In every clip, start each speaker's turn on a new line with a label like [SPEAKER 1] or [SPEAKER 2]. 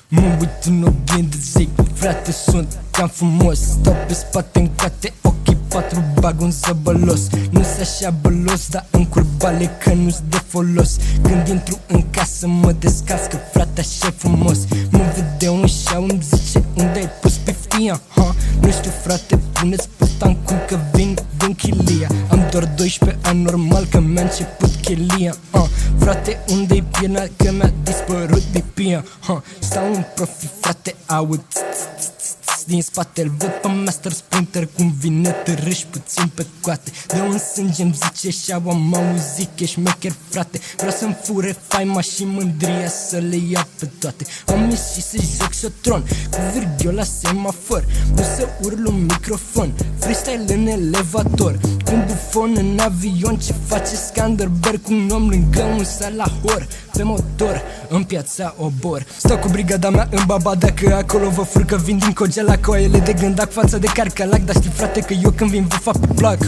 [SPEAKER 1] Mă uit în oglindă, zic, frate, sunt cam frumos. Stau pe spate, încate ochii patru, bag un zăbălos. Nu-s așa bălos, dar încurvale că nu-s de folos. Când intru în casă mă descalț, că frate așa e frumos. Mă vede un șau, îmi zice, unde ai pus piftia? Nu știu, frate, puneți putan cum că vin din chilia. Am doar 12 ani, normal că mi-a început chelia. Frate, unde-i piena, că mi-a dispărut bipia. Stau în profi, frate, aud din spate, îl văd pe Master Splinter cum vine târâși puțin pe coate. De un sânge îmi zice și-au, am auzit că ești mecher, frate. Vreau să-mi fure faima și mândria să le ia pe toate. Am ieșit să joc șotron cu virghiol la semafor, nu să url un microfon, freestyle în elevator, cu un bufon în avion. Ce face Skanderberg cu un om lângă un salahor, pe motor, în piața Obor. Stau cu brigada mea în Baba, dacă acolo vă furcă, vin din Cogea la coaiele de gândac față de carcalac. Dar știi, frate, că eu când vin vă fac pe plac.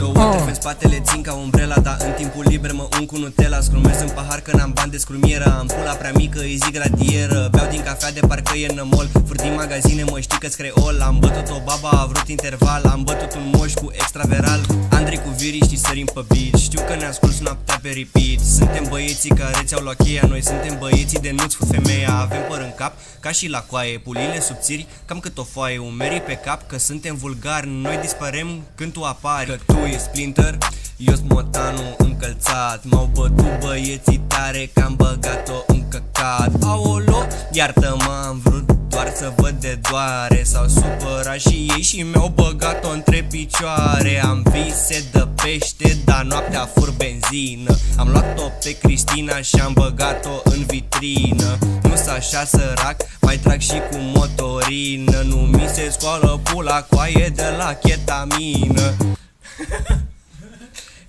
[SPEAKER 2] În spatele țin ca umbrela, dar în timpul liber mă un cu Nutella. Scrumez în pahar că n-am bani de scrumieră, am pula prea mică, îi zic gradieră. Beau din cafea de parcă e nămol, fur din magazine, mă știi că-s creol. Am bătut o baba, a vrut interval, am bătut un moș cu extraveral. Andrei cu Viri, știi, sărim pe beat, știu că ne asculți noaptea pe repeat. Suntem băieții care ți-au luat cheia, noi suntem băieții de nu-ți fu femeia. Avem păr în cap, ca și la coaie, pulile subțiri, cam cât o foaie, umerii pe cap, că suntem vulgari, noi dispărem când tu apari. Că tu e Splinter, eu-s motanul încălțat, m-au bătut băieții tare că am băgat-o în căcat. Aolo, iartă-mă, am vrut doar să văd de doare, s-au supărat și ei și mi-au băgat-o între picioare. Am vise de pește, dar noaptea fur benzină. Am luat-o pe Cristina și am băgat-o în vitrină. Nu-s așa sărac, mai trag și cu motorină. Nu mi se scoală pula, coaie de la chetamină.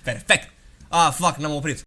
[SPEAKER 2] Perfect! Fuck, n-am oprit.